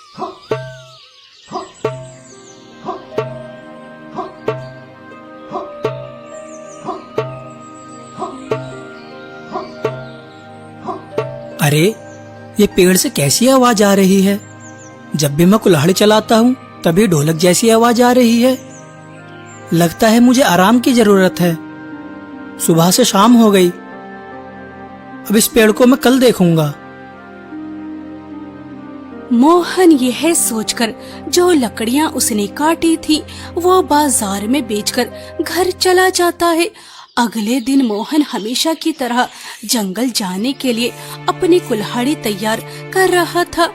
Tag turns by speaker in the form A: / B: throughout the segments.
A: अरे, ये पेड़ से कैसी आवाज आ रही है? जब भी मैं कुल्हाड़ी चलाता हूँ तभी ढोलक जैसी आवाज आ रही है। लगता है मुझे आराम की जरूरत है। सुबह से शाम हो गई। अब इस पेड़ को मैं कल देखूंगा।
B: मोहन यह सोचकर जो लकड़ियां उसने काटी थी वो बाजार में बेचकर घर चला जाता है। अगले दिन मोहन हमेशा की तरह जंगल जाने के लिए अपनी कुल्हाड़ी तैयार कर रहा था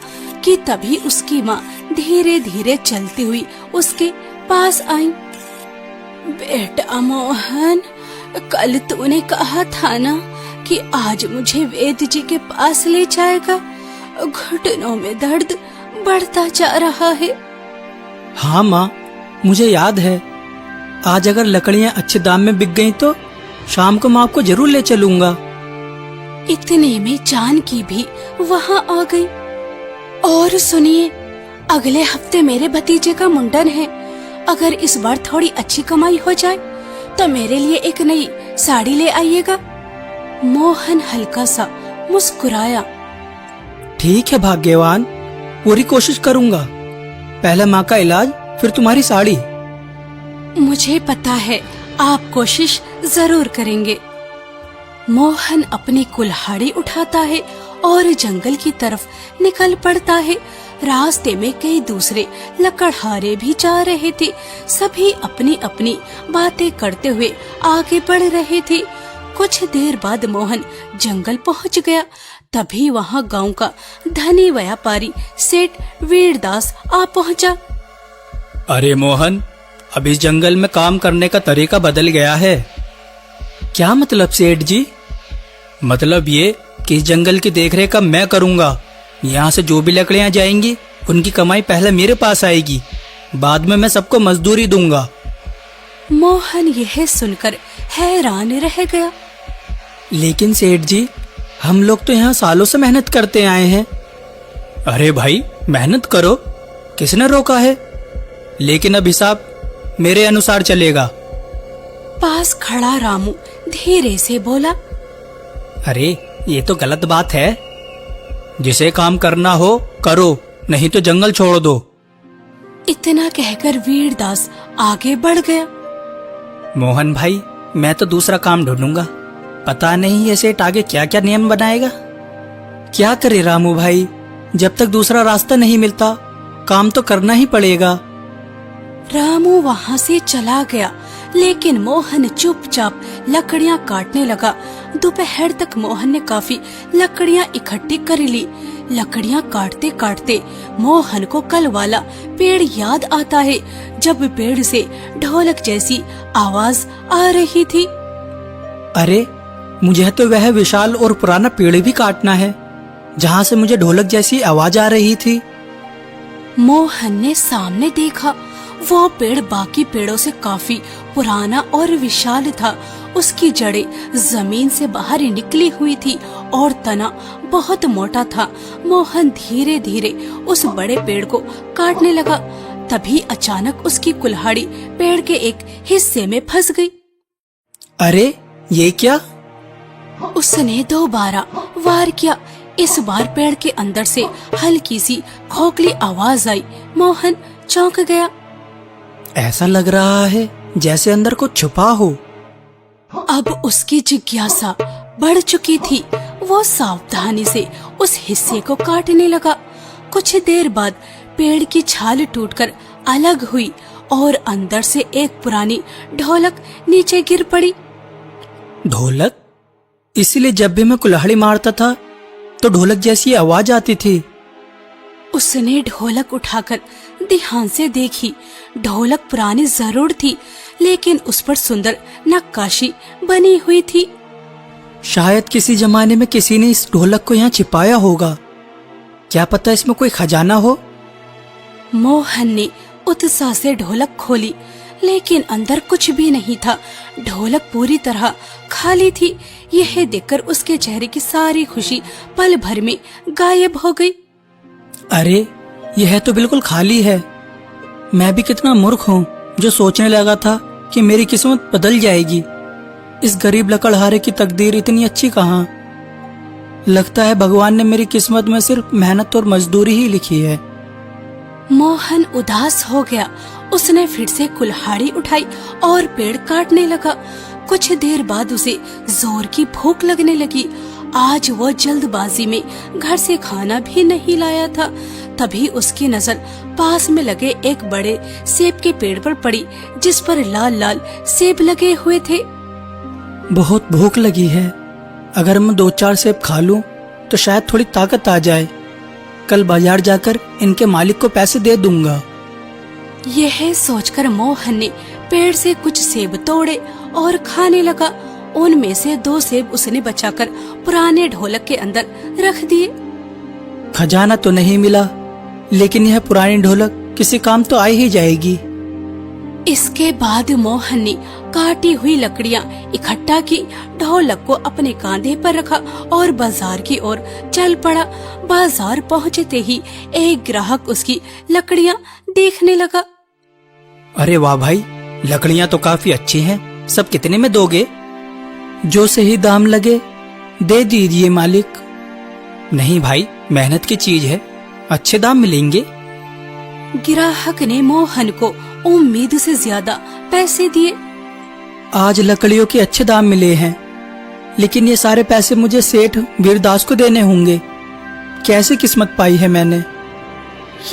B: कि तभी उसकी माँ धीरे धीरे चलती हुई उसके पास आई। बेटा मोहन, कल तूने कहा था ना कि आज मुझे वेद जी के पास ले जाएगा। घुटनों में दर्द बढ़ता जा रहा है।
A: हाँ माँ, मुझे याद है। आज अगर लकड़ियाँ अच्छे दाम में बिक गईं तो शाम को मैं आपको जरूर ले चलूंगा।
B: इतने में जानकी भी वहाँ आ गई। और सुनिए, अगले हफ्ते मेरे भतीजे का मुंडन है। अगर इस बार थोड़ी अच्छी कमाई हो जाए तो मेरे लिए एक नई साड़ी ले आइएगा। मोहन हल्का सा मुस्कुराया।
A: ठीक है भाग्यवान, पूरी कोशिश करूंगा। पहले माँ का इलाज, फिर तुम्हारी साड़ी।
B: मुझे पता है आप कोशिश जरूर करेंगे। मोहन अपनी कुल्हाड़ी उठाता है और जंगल की तरफ निकल पड़ता है। रास्ते में कई दूसरे लकड़हारे भी जा रहे थे। सभी अपनी अपनी बातें करते हुए आगे बढ़ रहे थे। कुछ देर बाद मोहन जंगल पहुंच गया। तभी वहां गांव का धनी व्यापारी सेठ वीरदास आ पहुंचा।
A: अरे मोहन, अब इस जंगल में काम करने का तरीका बदल गया है। क्या मतलब सेठ जी? मतलब ये कि इस जंगल की देखरेख अब मैं करूंगा। यहाँ से जो भी लकड़ियाँ जाएंगी उनकी कमाई पहले मेरे पास आएगी, बाद में मैं सबको मजदूरी दूंगा।
B: मोहन यह सुनकर हैरान रह गया।
A: लेकिन सेठ जी, हम लोग तो यहाँ सालों से मेहनत करते आए हैं। अरे भाई, मेहनत करो, किसने रोका है? लेकिन अब हिसाब मेरे अनुसार चलेगा।
B: पास खड़ा रामू धीरे से बोला।
A: अरे, ये तो गलत बात है। जिसे काम करना हो करो, नहीं तो जंगल छोड़ दो।
B: इतना कहकर वीरदास आगे बढ़ गया।
A: मोहन भाई, मैं तो दूसरा काम ढूंढूंगा। पता नहीं ये सेठ आगे क्या क्या नियम बनाएगा। क्या करे रामू भाई, जब तक दूसरा रास्ता नहीं मिलता काम तो करना ही पड़ेगा।
B: रामू वहाँ से चला गया, लेकिन मोहन चुपचाप लकड़ियाँ काटने लगा। दोपहर तक मोहन ने काफी लकड़ियाँ इकट्ठी कर ली। लकड़ियाँ काटते काटते मोहन को कल वाला पेड़ याद आता है, जब पेड़ से ढोलक जैसी आवाज आ रही थी।
A: अरे, मुझे तो वह विशाल और पुराना पेड़ भी काटना है जहाँ से मुझे ढोलक जैसी आवाज आ रही थी।
B: मोहन ने सामने देखा। वो पेड़ बाकी पेड़ों से काफी पुराना और विशाल था। उसकी जड़ें जमीन से बाहर निकली हुई थी और तना बहुत मोटा था। मोहन धीरे धीरे उस बड़े पेड़ को काटने लगा। तभी अचानक उसकी कुल्हाड़ी पेड़ के एक हिस्से में फंस गई।
A: अरे, ये क्या?
B: उसने दोबारा वार किया। इस बार पेड़ के अंदर से हल्की सी खोखली आवाज आई। मोहन चौंक गया।
A: ऐसा लग रहा है जैसे अंदर कुछ छुपा हो।
B: अब उसकी जिज्ञासा बढ़ चुकी थी। वो सावधानी से उस हिस्से को काटने लगा। कुछ देर बाद पेड़ की छाल टूटकर अलग हुई और अंदर से एक पुरानी ढोलक नीचे गिर पड़ी।
A: ढोलक? इसीलिए जब भी मैं कुल्हाड़ी मारता था तो ढोलक जैसी आवाज आती थी।
B: उसने ढोलक उठाकर ध्यान से देखी। ढोलक पुरानी जरूर थी, लेकिन उस पर सुंदर नक्काशी बनी हुई थी।
A: शायद किसी जमाने में किसी ने इस ढोलक को यहाँ छिपाया होगा। क्या पता इसमें कोई खजाना हो।
B: मोहन ने उत्साह से ढोलक खोली, लेकिन अंदर कुछ भी नहीं था। ढोलक पूरी तरह खाली थी। यह देखकर उसके चेहरे की सारी खुशी पल भर में गायब हो गई।
A: अरे, यह तो बिल्कुल खाली है। मैं भी कितना मूर्ख हूँ जो सोचने लगा था कि मेरी किस्मत बदल जाएगी। इस गरीब लकड़हारे की तकदीर इतनी अच्छी कहाँ। लगता है भगवान ने मेरी किस्मत में सिर्फ मेहनत और मजदूरी ही लिखी है।
B: मोहन उदास हो गया। उसने फिर से कुल्हाड़ी उठाई और पेड़ काटने लगा। कुछ देर बाद उसे जोर की भूख लगने लगी। आज वो जल्दबाजी में घर से खाना भी नहीं लाया था। तभी उसकी नजर पास में लगे एक बड़े सेब के पेड़ पर पड़ी, जिस पर लाल लाल सेब लगे हुए थे।
A: बहुत भूख लगी है। अगर मैं 2-4 सेब खा लूं तो शायद थोड़ी ताकत आ जाए। कल बाजार जाकर इनके मालिक को पैसे दे दूंगा।
B: यह सोचकर मोहन ने पेड़ से कुछ सेब तोड़े और खाने लगा। उनमें से 2 सेब उसने बचाकर पुराने ढोलक के अंदर रख दिए।
A: खजाना तो नहीं मिला, लेकिन यह पुरानी ढोलक किसी काम तो आ ही जाएगी।
B: इसके बाद मोहन ने काटी हुई लकड़ियां इकट्ठा की, ढोलक को अपने कांधे पर रखा और बाजार की ओर चल पड़ा। बाजार पहुंचते ही एक ग्राहक उसकी लकड़ियां देखने लगा।
A: अरे वाह भाई, लकड़ियां तो काफी अच्छी हैं। सब कितने में दोगे? जो सही दाम लगे दे दीजिए मालिक। नहीं भाई, मेहनत की चीज है, अच्छे दाम मिलेंगे।
B: ग्राहक ने मोहन को उम्मीद से ज्यादा पैसे दिए।
A: आज लकड़ियों के अच्छे दाम मिले हैं, लेकिन ये सारे पैसे मुझे सेठ वीरदास को देने होंगे। कैसी किस्मत पाई है मैंने।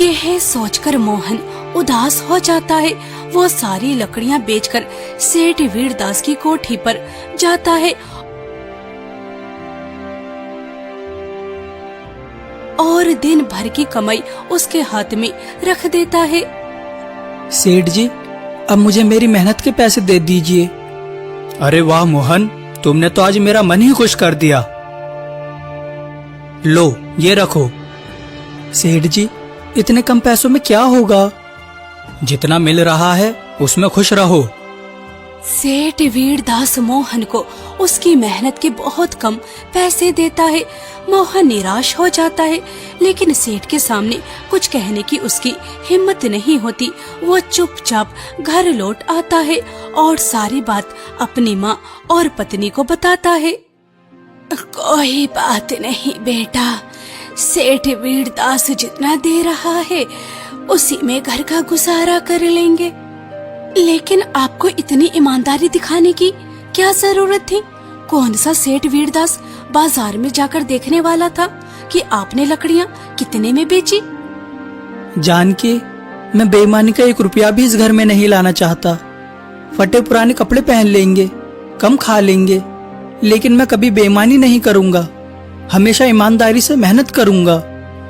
B: यह सोचकर मोहन उदास हो जाता है। वो सारी लकड़ियां बेचकर सेठ वीरदास की कोठी पर जाता है और दिन भर की कमाई उसके हाथ में रख देता है।
A: सेठ जी, अब मुझे मेरी मेहनत के पैसे दे दीजिए। अरे वाह मोहन, तुमने तो आज मेरा मन ही खुश कर दिया। लो, ये रखो। सेठ जी, इतने कम पैसों में क्या होगा? जितना मिल रहा है उसमें खुश रहो।
B: सेठ वीरदास मोहन को उसकी मेहनत के बहुत कम पैसे देता है। मोहन निराश हो जाता है, लेकिन सेठ के सामने कुछ कहने की उसकी हिम्मत नहीं होती। वो चुपचाप घर लौट आता है और सारी बात अपनी माँ और पत्नी को बताता है। कोई बात नहीं बेटा, सेठ वीरदास जितना दे रहा है उसी में घर का गुजारा कर लेंगे। लेकिन आपको इतनी ईमानदारी दिखाने की क्या जरूरत थी? कौन सा सेठ वीरदास बाजार में जाकर देखने वाला था कि आपने लकड़ियां कितने में बेची?
A: जानकी, मैं बेईमानी का 1 रुपया भी इस घर में नहीं लाना चाहता। फटे पुराने कपड़े पहन लेंगे, कम खा लेंगे, लेकिन मैं कभी बेईमानी नहीं करूंगा। हमेशा ईमानदारी से मेहनत करूंगा।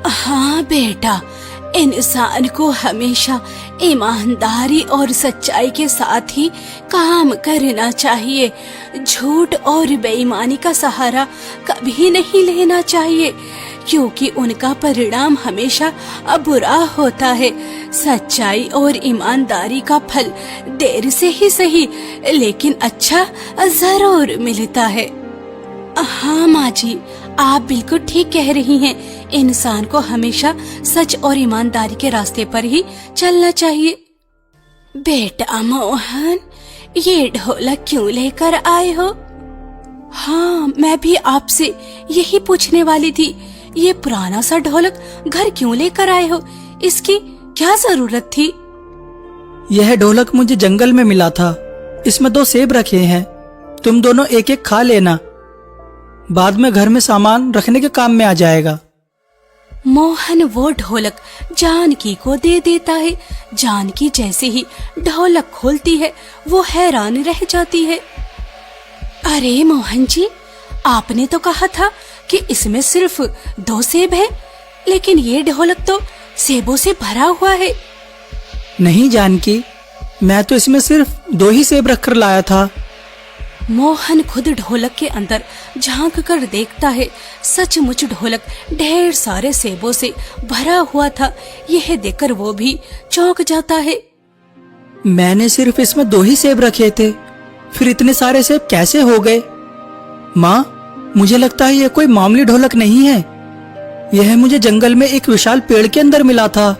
B: हाँ बेटा, इंसान को हमेशा ईमानदारी और सच्चाई के साथ ही काम करना चाहिए। झूठ और बेईमानी का सहारा कभी नहीं लेना चाहिए, क्योंकि उनका परिणाम हमेशा बुरा होता है। सच्चाई और ईमानदारी का फल देर से ही सही, लेकिन अच्छा जरूर मिलता है। हाँ माँ जी, आप बिल्कुल ठीक कह रही हैं। इंसान को हमेशा सच और ईमानदारी के रास्ते पर ही चलना चाहिए। बेटा मोहन, ये ढोलक क्यों लेकर आए हो? हाँ, मैं भी आपसे यही पूछने वाली थी। ये पुराना सा ढोलक घर क्यों लेकर आए हो? इसकी क्या जरूरत थी?
A: यह ढोलक मुझे जंगल में मिला था। इसमें 2 सेब रखे हैं, तुम दोनों एक एक खा लेना। बाद में घर में सामान रखने के काम में आ जाएगा।
B: मोहन वो ढोलक जानकी को दे देता है। जानकी जैसे ही ढोलक खोलती है वो हैरान रह जाती है। अरे मोहन जी, आपने तो कहा था कि इसमें सिर्फ 2 सेब है, लेकिन ये ढोलक तो सेबों से भरा हुआ है।
A: नहीं जानकी, मैं तो इसमें सिर्फ 2 ही सेब रखकर लाया था।
B: मोहन खुद ढोलक के अंदर झांक कर देखता है। सचमुच ढोलक ढेर सारे सेबों से भरा हुआ था। यह देखकर वो भी चौंक जाता है।
A: मैंने सिर्फ इसमें 2 ही सेब रखे थे, फिर इतने सारे सेब कैसे हो गए? माँ, मुझे लगता है यह कोई मामूली ढोलक नहीं है। यह मुझे जंगल में एक विशाल पेड़ के अंदर मिला था।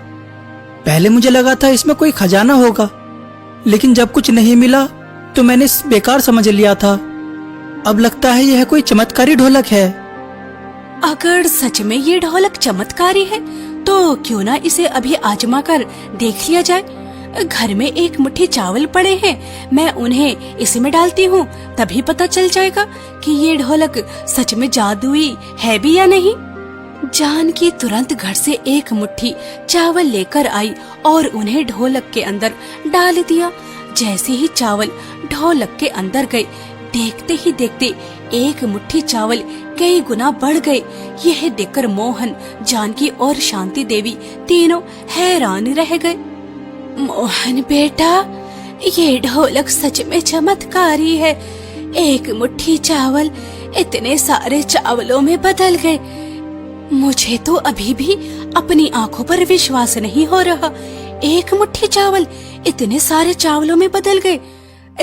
A: पहले मुझे लगा था इसमें कोई खजाना होगा, लेकिन जब कुछ नहीं मिला तो मैंने इस बेकार समझ लिया था। अब लगता है यह कोई चमत्कारी ढोलक है।
B: अगर सच में ये ढोलक चमत्कारी है तो क्यों ना इसे अभी आजमा कर देख लिया जाए। घर में एक मुट्ठी चावल पड़े हैं, मैं उन्हें इसमें डालती हूँ, तभी पता चल जाएगा कि ये ढोलक सच में जादुई है भी या नहीं। जानकी तुरंत घर से एक मुट्ठी चावल लेकर आई और उन्हें ढोलक के अंदर डाल दिया। जैसे ही चावल ढोलक के अंदर गए, देखते ही देखते एक मुट्ठी चावल कई गुना बढ़ गए। यह देखकर मोहन, जानकी और शांति देवी तीनों हैरान रह गए। मोहन बेटा, ये ढोलक सच में चमत्कारी है। एक मुट्ठी चावल इतने सारे चावलों में बदल गए। मुझे तो अभी भी अपनी आंखों पर विश्वास नहीं हो रहा। एक मुट्ठी चावल इतने सारे चावलों में बदल गए।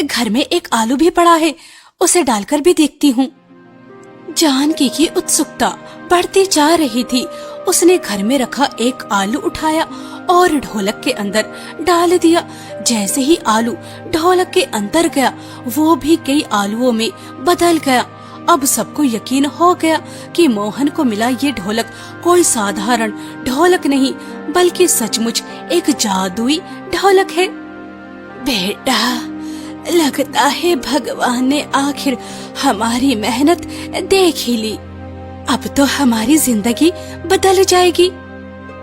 B: घर में एक आलू भी पड़ा है, उसे डालकर भी देखती हूँ। जानकी की उत्सुकता बढ़ती जा रही थी। उसने घर में रखा एक आलू उठाया और ढोलक के अंदर डाल दिया। जैसे ही आलू ढोलक के अंदर गया, वो भी कई आलूओं में बदल गया। अब सबको यकीन हो गया कि मोहन को मिला ये ढोलक कोई साधारण ढोलक नहीं, बल्कि सचमुच एक जादुई ढोलक है। बेटा, लगता है भगवान ने आखिर हमारी मेहनत देख ही ली। अब तो हमारी जिंदगी बदल जाएगी।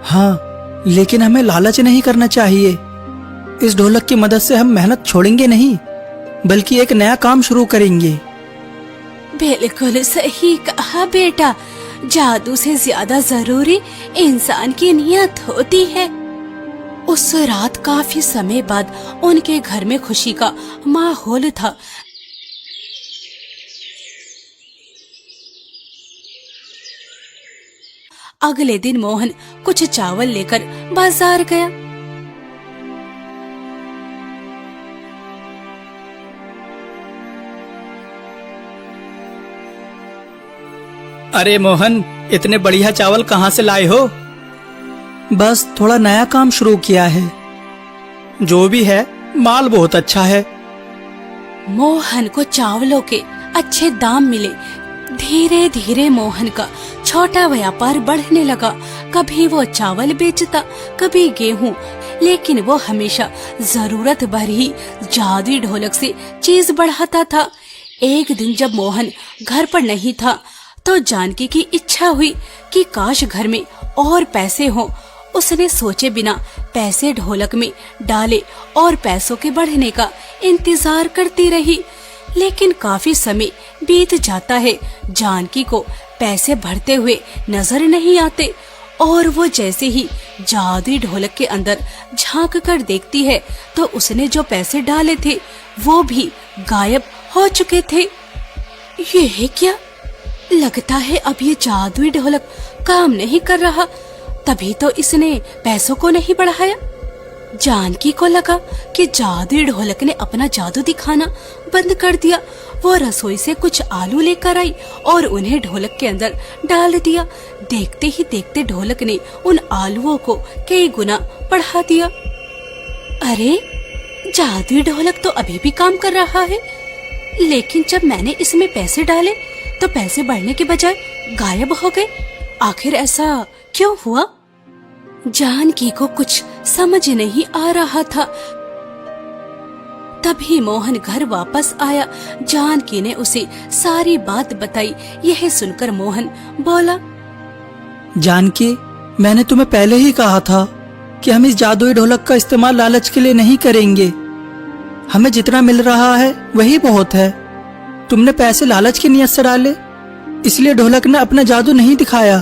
A: हाँ, लेकिन हमें लालच नहीं करना चाहिए। इस ढोलक की मदद से हम मेहनत छोड़ेंगे नहीं, बल्कि एक नया काम शुरू करेंगे।
B: बिल्कुल सही कहा बेटा। जादू से ज्यादा जरूरी इंसान की नियत होती है। उस रात काफी समय बाद उनके घर में खुशी का माहौल था। अगले दिन मोहन कुछ चावल लेकर बाजार गया।
A: अरे मोहन, इतने बढ़िया चावल कहाँ से लाए हो? बस थोड़ा नया काम शुरू किया है। जो भी है, माल बहुत अच्छा है।
B: मोहन को चावलों के अच्छे दाम मिले। धीरे धीरे मोहन का छोटा व्यापार बढ़ने लगा। कभी वो चावल बेचता, कभी गेहूं, लेकिन वो हमेशा जरूरत भर ही जादुई ढोलक से चीज बढ़ाता था। एक दिन जब मोहन घर पर नहीं था तो जानकी की इच्छा हुई कि काश घर में और पैसे हों। उसने सोचे बिना पैसे ढोलक में डाले और पैसों के बढ़ने का इंतजार करती रही। लेकिन काफी समय बीत जाता है, जानकी को पैसे बढ़ते हुए नजर नहीं आते और वो जैसे ही जादुई ढोलक के अंदर झांक कर देखती है तो उसने जो पैसे डाले थे वो भी गायब हो चुके थे। ये है क्या? लगता है अब ये जादुई ढोलक काम नहीं कर रहा, तभी तो इसने पैसों को नहीं बढ़ाया। जानकी को लगा कि जादुई ढोलक ने अपना जादू दिखाना बंद कर दिया। वो रसोई से कुछ आलू लेकर आई और उन्हें ढोलक के अंदर डाल दिया। देखते ही देखते ढोलक ने उन आलूओं को कई गुना बढ़ा दिया। अरे, जादुई ढोलक तो अभी भी काम कर रहा है, लेकिन जब मैंने इसमें पैसे डाले तो पैसे बढ़ने के बजाय गायब हो गए। आखिर ऐसा क्यों हुआ? जानकी को कुछ समझ नहीं आ रहा था। तभी मोहन घर वापस आया। जानकी ने उसे सारी बात बताई। यह सुनकर मोहन बोला,
A: जानकी, मैंने तुम्हें पहले ही कहा था कि हम इस जादुई ढोलक का इस्तेमाल लालच के लिए नहीं करेंगे। हमें जितना मिल रहा है वही बहुत है। तुमने पैसे लालच की नियत से डाले, इसलिए ढोलक ने अपना जादू नहीं दिखाया।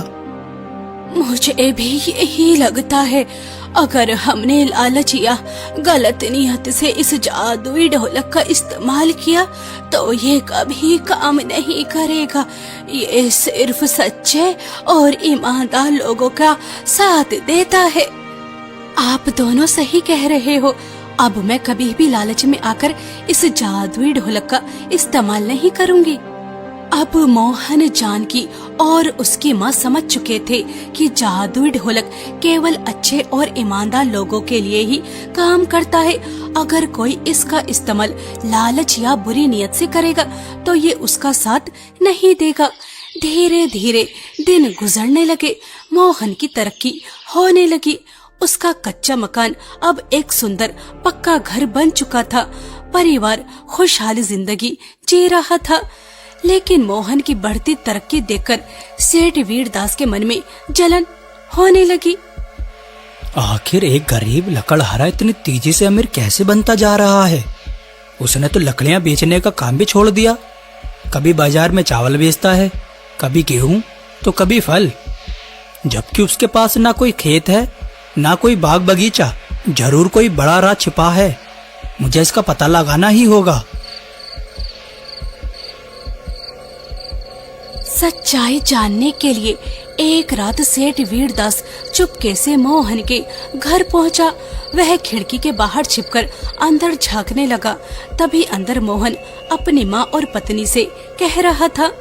B: मुझे भी यही लगता है। अगर हमने लालच या गलत नियत से इस जादुई ढोलक का इस्तेमाल किया तो ये कभी काम नहीं करेगा। ये सिर्फ सच्चे और ईमानदार लोगों का साथ देता है। आप दोनों सही कह रहे हो। अब मैं कभी भी लालच में आकर इस जादुई ढोलक का इस्तेमाल नहीं करूंगी। अब मोहन, जानकी और उसकी माँ समझ चुके थे कि जादुई ढोलक केवल अच्छे और ईमानदार लोगों के लिए ही काम करता है। अगर कोई इसका इस्तेमाल लालच या बुरी नीयत से करेगा तो ये उसका साथ नहीं देगा। धीरे धीरे दिन गुजरने लगे। मोहन की तरक्की होने लगी। उसका कच्चा मकान अब एक सुंदर पक्का घर बन चुका था। परिवार खुशहाल जिंदगी जी रहा था। लेकिन मोहन की बढ़ती तरक्की देखकर सेठ वीरदास के मन में जलन होने लगी।
A: आखिर एक गरीब लकड़हारा इतनी तेजी से अमीर कैसे बनता जा रहा है? उसने तो लकड़ियां बेचने का काम भी छोड़ दिया। कभी बाजार में चावल बेचता है, कभी गेहूं तो कभी फल। जबकि उसके पास ना कोई खेत है, ना कोई बाग बगीचा। जरूर कोई बड़ा राज छिपा है। मुझे इसका पता लगाना ही होगा।
B: सच्चाई जानने के लिए एक रात सेठ वीरदास चुपके से मोहन के घर पहुंचा। वह खिड़की के बाहर छिपकर अंदर झांकने लगा। तभी अंदर मोहन अपनी माँ और पत्नी से कह रहा था,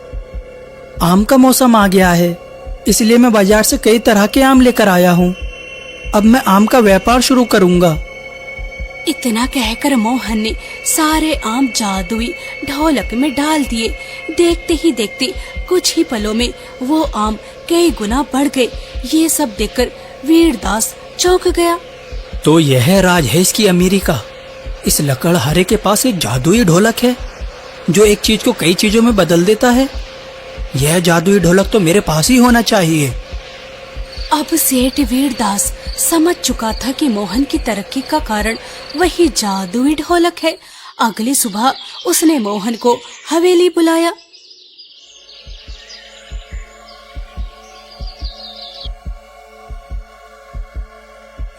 A: आम का मौसम आ गया है, इसलिए मैं बाजार से कई तरह के आम लेकर आया हूँ। अब मैं आम का व्यापार शुरू करूँगा।
B: इतना कहकर मोहन ने सारे आम जादुई ढोलक में डाल दिए। देखते ही देखते कुछ ही पलों में वो आम कई गुना बढ़ गए। ये सब देखकर वीरदास चौंक गया।
A: तो यह राज है इसकी अमीरी का। इस लकड़हारे के पास एक जादुई ढोलक है जो एक चीज को कई चीजों में बदल देता है। यह जादुई ढोलक तो मेरे पास ही होना चाहिए।
B: अब सेठ वीरदास समझ चुका था कि मोहन की तरक्की का कारण वही जादुई ढोलक है। अगली सुबह उसने मोहन को हवेली बुलाया।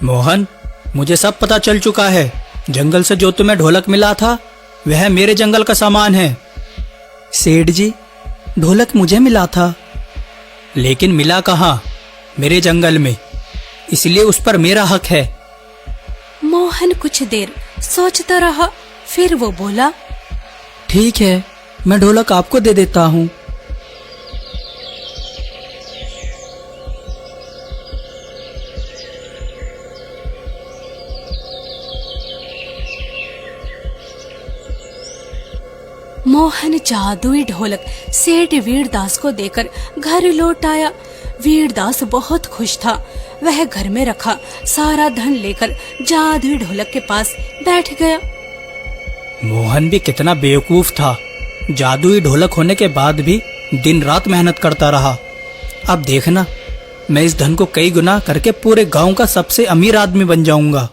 A: मोहन, मुझे सब पता चल चुका है। जंगल से जो तुम्हें ढोलक मिला था वह मेरे जंगल का सामान है। सेठ जी, ढोलक मुझे मिला था, लेकिन मिला कहाँ? मेरे जंगल में, इसलिए उस पर मेरा हक है।
B: मोहन कुछ देर सोचता रहा, फिर वो बोला,
A: ठीक है, मैं ढोलक आपको दे देता हूँ।
B: मोहन जादुई ढोलक सेठ वीरदास को देकर घर लौट आया। वीरदास बहुत खुश था। वह घर में रखा सारा धन लेकर जादुई ढोलक के पास बैठ गया।
A: मोहन भी कितना बेवकूफ था। जादुई ढोलक होने के बाद भी दिन रात मेहनत करता रहा। अब देखना, मैं इस धन को कई गुना करके पूरे गांव का सबसे अमीर आदमी बन जाऊंगा।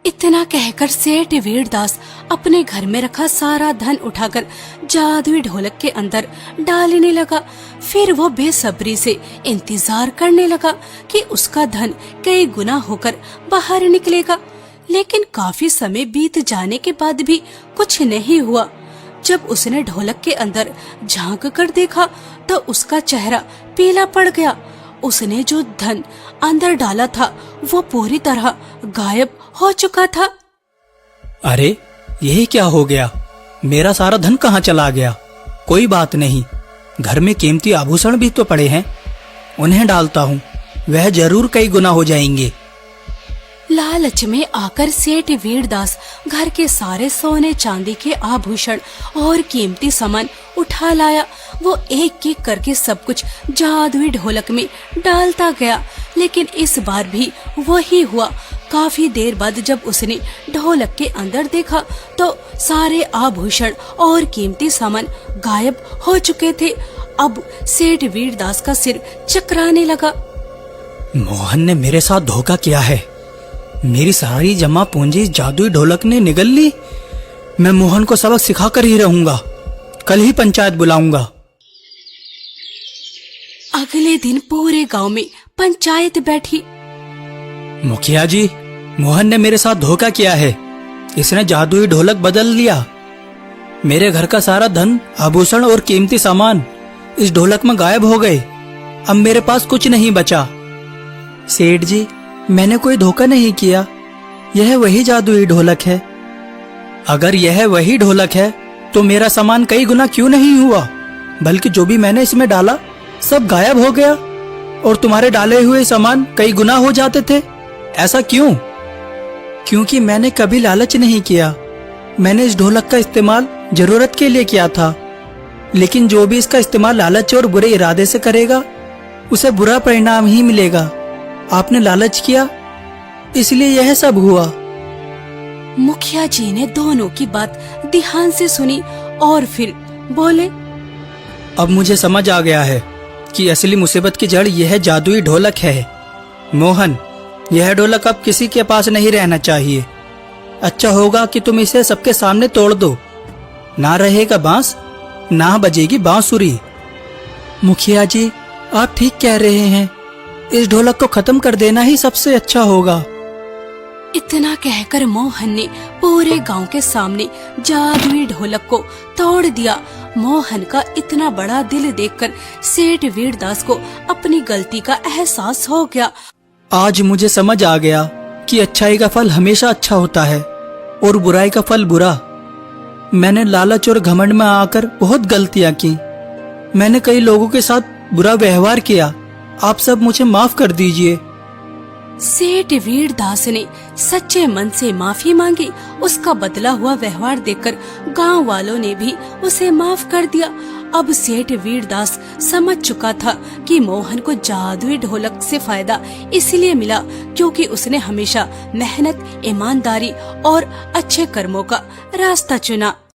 B: इतना कहकर सेठ वीरदास अपने घर में रखा सारा धन उठाकर जादुई ढोलक के अंदर डालने लगा। फिर वो बेसब्री से इंतजार करने लगा कि उसका धन कई गुना होकर बाहर निकलेगा। लेकिन काफी समय बीत जाने के बाद भी कुछ नहीं हुआ। जब उसने ढोलक के अंदर झांक कर देखा तो उसका चेहरा पीला पड़ गया। उसने जो धन अंदर डाला था वो पूरी तरह गायब हो चुका था।
A: अरे, यही क्या हो गया? मेरा सारा धन कहाँ चला गया? कोई बात नहीं, घर में कीमती आभूषण भी तो पड़े हैं, उन्हें डालता हूँ, वह जरूर कई गुना हो जाएंगे।
B: लालच में आकर सेठ वीरदास घर के सारे सोने चांदी के आभूषण और कीमती सामान उठा लाया। वो एक एक करके सब कुछ जादुई ढोलक में डालता गया, लेकिन इस बार भी वही हुआ। काफी देर बाद जब उसने ढोलक के अंदर देखा तो सारे आभूषण और कीमती सामान गायब हो चुके थे। अब सेठ वीरदास का सिर चकराने लगा।
A: मोहन ने मेरे साथ धोखा किया है। मेरी सारी जमा पूंजी जादुई ढोलक ने निगल ली। मैं मोहन को सबक सिखाकर ही रहूंगा। कल ही पंचायत बुलाऊंगा।
B: अगले दिन पूरे गांव में पंचायत बैठी।
A: मुखिया जी, मोहन ने मेरे साथ धोखा किया है। इसने जादुई ढोलक बदल लिया। मेरे घर का सारा धन, आभूषण और कीमती सामान इस ढोलक में गायब हो गए। अब मेरे पास कुछ नहीं बचा। सेठ जी, मैंने कोई धोखा नहीं किया। यह वही जादुई ढोलक है। अगर यह वही ढोलक है तो मेरा सामान कई गुना क्यों नहीं हुआ? बल्कि जो भी मैंने इसमें डाला सब गायब हो गया और तुम्हारे डाले हुए सामान कई गुना हो जाते थे। ऐसा क्यों? क्योंकि मैंने कभी लालच नहीं किया। मैंने इस ढोलक का इस्तेमाल जरूरत के लिए किया था, लेकिन जो भी इसका इस्तेमाल लालच और बुरे इरादे से करेगा उसे बुरा परिणाम ही मिलेगा। आपने लालच किया, इसलिए यह सब हुआ।
B: मुखिया जी ने दोनों की बात ध्यान से सुनी और फिर बोले,
A: अब मुझे समझ आ गया है कि असली मुसीबत की जड़ यह जादुई ढोलक है। मोहन, यह ढोलक अब किसी के पास नहीं रहना चाहिए। अच्छा होगा कि तुम इसे सबके सामने तोड़ दो। ना रहेगा बांस, ना बजेगी बांसुरी। मुखिया जी, आप ठीक कह रहे हैं। इस ढोलक को खत्म कर देना ही सबसे अच्छा होगा।
B: इतना कहकर मोहन ने पूरे गांव के सामने जादुई ढोलक को तोड़ दिया। मोहन का इतना बड़ा दिल देखकर सेठ वीरदास को अपनी गलती का एहसास हो गया।
A: आज मुझे समझ आ गया कि अच्छाई का फल हमेशा अच्छा होता है और बुराई का फल बुरा। मैंने लालच और घमंड में आकर बहुत गलतियां की। मैंने कई लोगों के साथ बुरा व्यवहार किया। आप सब मुझे माफ कर दीजिए।
B: सेठ वीरदास ने सच्चे मन से माफी मांगी। उसका बदला हुआ व्यवहार देखकर गांव वालों ने भी उसे माफ कर दिया। अब सेठ वीरदास समझ चुका था कि मोहन को जादुई ढोलक से फायदा इसलिए मिला क्योंकि उसने हमेशा मेहनत, ईमानदारी और अच्छे कर्मों का रास्ता चुना।